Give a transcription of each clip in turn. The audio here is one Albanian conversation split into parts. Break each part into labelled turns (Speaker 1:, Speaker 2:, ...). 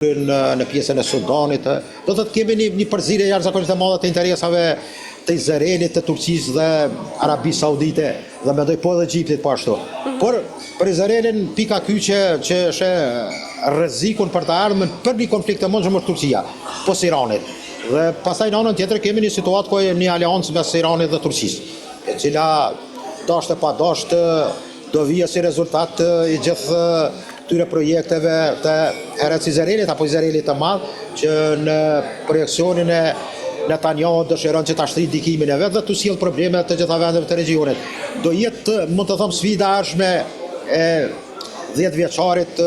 Speaker 1: në pjesën e Sudanit, do të kemi një përzierje jashtëzakonisht e madhe të interesave të Izraelit, të Turqisë dhe Arabisë Saudite, dhe mendoj po edhe Egjiptit po ashtu. Por për Izraelin pika kyçe që është rrezikun për të ardhmen për një konflikt të mundshëm është Turqia, pas Iranit. Dhe pastaj në anën tjetër kemi një situatë ku një aleancë mes Iranit dhe Turqisë, e cila dashte pa dashte do vijë si rezultat i gjithë këtyre projekteve të herët Izraelit apo Izraelit të madh që në projekcionin e Netanyahu dëshiron që ta shtrijë dikimin e vet dhe të sjell probleme të gjitha vendeve të regionit. Do jetë, mund të them, sfida ardhshme e 10 vjeçarit,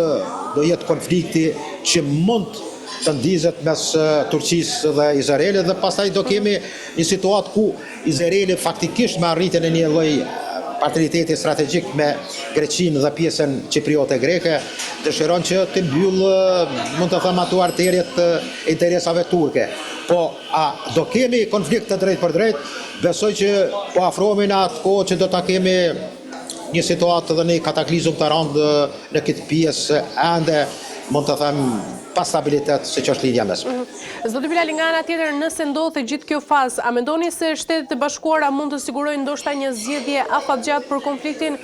Speaker 1: do jetë konflikti që mund të ndizet mes Turqisë dhe Izraelit dhe pastaj do kemi një situatë ku Izraeli faktikisht me arritjen e një lloj partneriteti strategjik me Greqinë dhe pjesën Cipriote greke, dëshiron që të mbyllë, mund të them, ato arterjet e interesave turke. Po, do kemi konflikt të drejt për drejt, besoj që po afrohemi në atë kohë që do ta kemi një situatë dhe një kataklizëm të rëndë në këtë pjesë ende, mund të them, pa stabilitet se që është lidhja mes.
Speaker 2: Zoti Bilali, nga ana tjetër, nëse ndodhte gjithë kjo fazë, a mendoni se Shtetet e Bashkuara mund të sigurojnë ndoshta një zgjedhje afatgjatë për konfliktin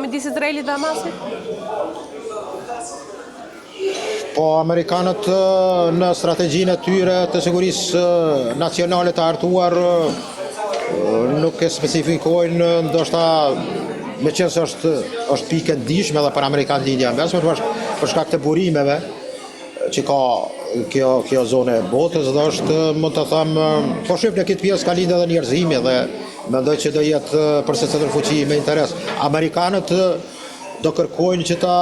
Speaker 2: midis Izraelit dhe Hamasit?
Speaker 1: Po, amerikanët në strategjinë e tyre të sigurisë nacionale të hartuar nuk e specifikojnë, ndoshta meqense është pikë e ndihshme edhe për amerikanë lidhja mes, për shkak të burimeve që ka kjo zonë e botës dhe është, mund të them, po shif në këtë pjesë ka lindë edhe njerëzimi dhe mendoj që do jetë për secilën fuqi me interes. Amerikanët do kërkojnë që ta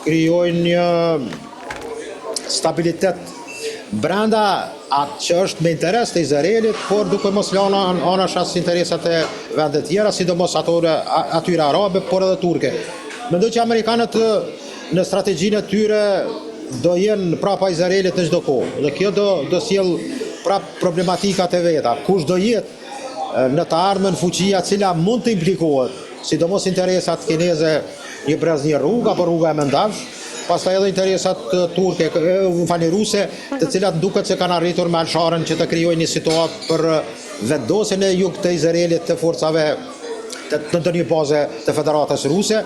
Speaker 1: krijojnë një stabilitet brenda atë që është me interes të Izraelit, por duke mos lënë anash as interesat e vendet tjera, sidomos atyre arabe, por edhe turke. Mendoj që amerikanët në strategjinë e tyre do jenë prapa Izraelit në çdo kohë. Dhe kjo do sjell prap problematikat e veta. Kush do jetë në të ardhmen fuqia cila mund të implikohet, sidomos interesat kineze, një brez një rrugë apo rruga e Mendavsh, pastaj edhe interesat turke, ruse, të cilat duket se kanë arritur me Al-Sharën që të krijojnë një situatë për vendosjen e jug të Izraelit të forcave të ndonjë baze të Federatës Ruse,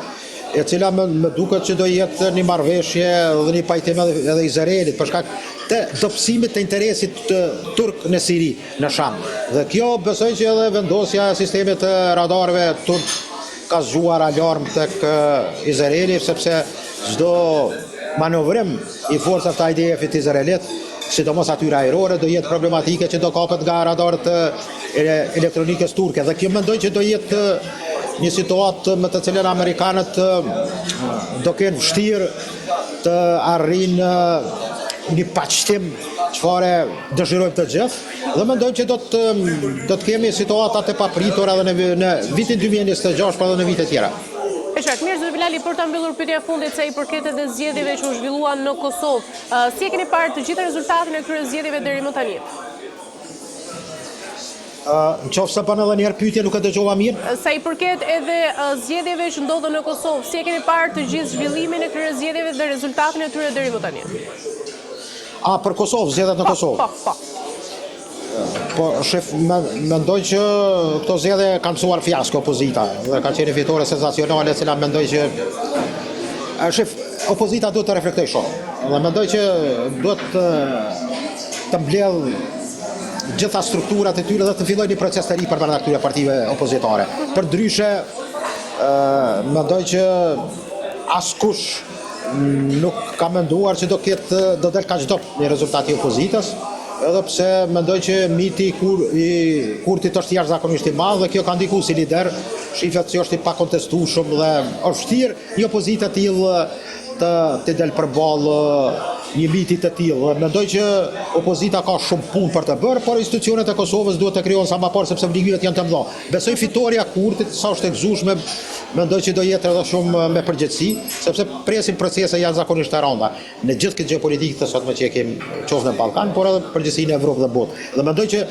Speaker 1: e cila më duket që do jetë një marrëveshje dhe një pajtim edhe Izraelit për shkak të dobësimit të interesit turk në Siri, në Sham. Dhe kjo besoj që edhe vendosja e sistemit të radarëve turk ka zgjuar alarm tek Izraeli, sepse çdo manovrim i forcave të IDF-it izraelit, sidomos atyre ajrore, do jetë problematike që do kapet nga radarët elektronikës turke. Dhe kjo mendoj që do jetë një situatë me të cilën amerikanët do kenë vështirë të arrijnë një paqëtim çfarë dëshirojmë të gjithë, dhe mendojmë që do të kemi situata të papritura edhe në vitin 2026 por edhe në vite tjera.
Speaker 2: E qartë, mirë, zoti Bilali, për ta mbyllur pyetja fundit sa i përket edhe zgjedhjeve që u zhvilluan në Kosovë, si e keni parë të gjitha rezultatin e këtyre zgjedhjeve deri më tani?
Speaker 1: Në qoftë se bën edhe një herë pyetje, nuk e dëgjova mirë.
Speaker 2: Sa i përket edhe zgjedhjeve që ndodhen në Kosovë, si e keni parë të gjithë zhvillimin e këtyre zgjedhjeve dhe rezultatin e tyre deri më tani?
Speaker 1: Për Kosovë, zgjedhjet në Kosovë.
Speaker 2: Po.
Speaker 1: Po, shef, mendoj që këto zgjedhje kanë mësuar fiasko opozita dhe ka qenë fitore sensacionale, cila mendoj që shef, opozita duhet të reflektojë shumë. Dhe mendoj që duhet të mbledh gjitha strukturat e tyre dhe të fillojë një proces të ri përbrenda këtyre partive opozitare. Përndryshe, mendoj që askush nuk ka menduar që do del kaq dobët një rezultat i opozitës, edhe pse mendoj që miti i Kurtit është jashtëzakonisht i madh dhe kjo ka ndikuar si lider, shifet që është i pakontestueshëm dhe është vështirë një opozitë të tillë të del përballë një miti të tillë. Mendoj që opozita ka shumë punë për të bërë, por institucionet e Kosovës duhet të krijojnë sa më parë sepse obligimet janë të mëdha. Besoj fitoria e Kurtit sa është e gëzueshme, mendoj që do jetë edhe shumë me përgjegjësi, sepse presin procese jashtëzakonisht të rënda në gjithë këtë gjeopolitikë të sotme që e kemi qoftë në Ballkan, por edhe përgjegjësinë e Evropës dhe botë. Dhe mendoj që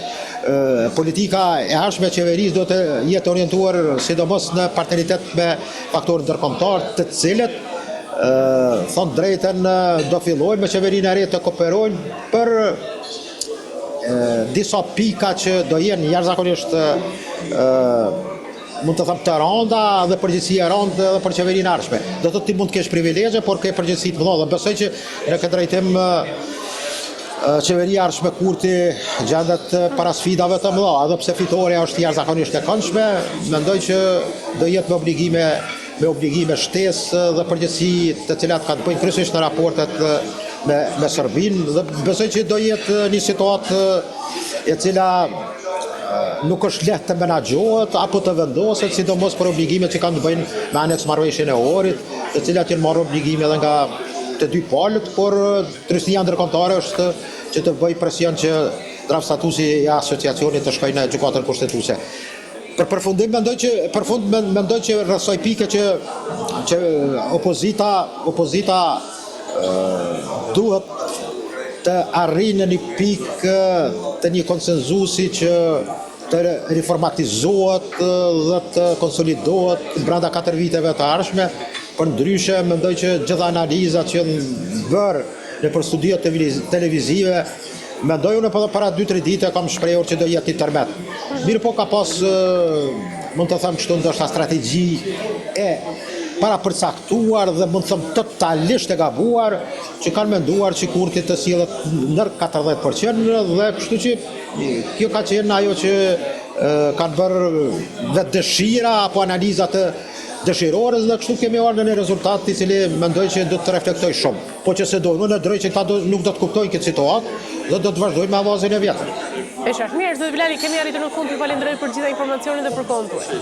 Speaker 1: politika e ardhshme e qeverisë do të jetë orientuar sidomos në partneritet me faktorë ndërkombëtar, të cilët thonë drejten do fillojnë me qeverinë e re të kooperojnë për disa pika që do jenë jashtëzakonisht mund të thëmë të rënda dhe përgjithësia e rëndë dhe për qeverinë ardhshme. Do të ti mund të kesh privilegje, por ke përgjithësi të mëdha dhe besoj që në këtë drejtim qeveria ardhshme Kurti gjendet para sfidave të mëdha, edhe pse fitoria është jashtëzakonisht e këndshme, mendoj që do jetë me obligime shtesë dhe përgjithësi të cilat kanë bëjnë kryesisht në raportet me Serbinë dhe besoj që do jetë një situatë e cila nuk është lehtë të menaxhohet apo të vendoset, sidomos për obligimet që kanë të bëjnë me aneks marrëveshjen e Orit, të cilat janë marrë obligime edhe nga të dy palët, por trysnia ndërkombëtare është që të bëj presion që draft statusi i asociacionit të shkojnë në gjykatën kushtetuese. Për përfundim mendoj që rrethoj pike që opozita duhet të arrijë në një pikë të një konsenzusi që të reformatizohet dhe të konsolidohet brenda 4 viteve të ardhshme. Për ndryshe, mendoj që gjitha analizat që janë bërë nëpër studiot televizive, mendoj unë edhe para 2-3 dite kam shprehur që do jetë intermet. Mirë po ka pas, mund të them kështu, ndoshta strategji e para përcaktuar dhe mund të them totalisht e gabuar, që kanë menduar që Kurti të sillet ndër 40% dhe kështu që kjo ka qenë ajo që kanë bërë vetë dëshira apo analizat të dëshirore dhe kështu kemi ardhur në një rezultat i cili mendoj që do të reflektoj shumë. Po që se do, në drejt që këta nuk do të kuptojnë këtë situatë dhe do të vazhdojnë me avazin e vjetër.
Speaker 2: E qartë, mirë, zoti Bilali, kemi arritur në fund, ju falenderoj për gjitha informacionet dhe për kohën tuaj.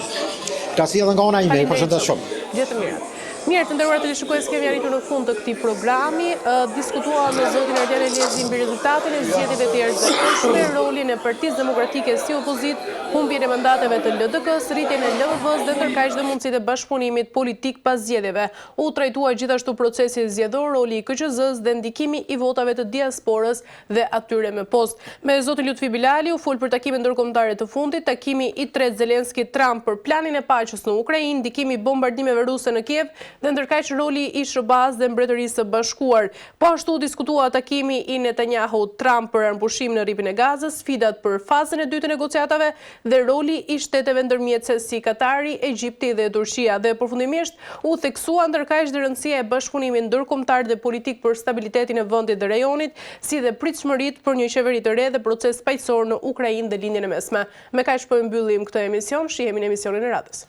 Speaker 1: Kasi edhe nga ona ime, përshëndes shumë.
Speaker 2: Gjithë të mirat. Mirë, të nderuar teleshikues, kemi arritur në fund të këtij programi. Diskutua me zotin Ardian Eliezi mbi rezultatin e zgjedhjeve të jashtëzakonshme, rolin e Partisë Demokratike si opozitë, humbjen e mandateve të LDK-s, rritjen e LVV-s dhe ndërkaq dhe mundësitë e bashkëpunimit politik pas zgjedhjeve. U trajtua gjithashtu procesi zgjedhor, roli i KQZ-s dhe ndikimi i votave të diasporës dhe atyre me post. Me zotin Lutfi Bilali u fol për takimin ndërkombëtar të fundit, takimi i tretë Zelenski-Trump për planin e paqes në Ukrainë, ndikimi i bombardimeve ruse në Kiev dhe ndërkaq roli i SBA-s dhe Mbretërisë së Bashkuar. Po ashtu diskutua takimi i Netanyahu-Trump për armpushim në rripin e Gazës, sfidat për fazën e dytë të negociatave dhe roli i shteteve ndërmjetëse si Katari, Egjipti dhe Turqia. Dhe përfundimisht u theksua ndërkaq dhe rëndësia e bashkëpunimit ndërkombëtar dhe politik për stabilitetin e vendit dhe rajonit, si dhe pritshmëritë për një qeveri të re dhe proces paqësor në Ukrainë dhe lindjen e mesme. Me kaq po mbyllim këtë emision, shihemi në emisionin e radhës.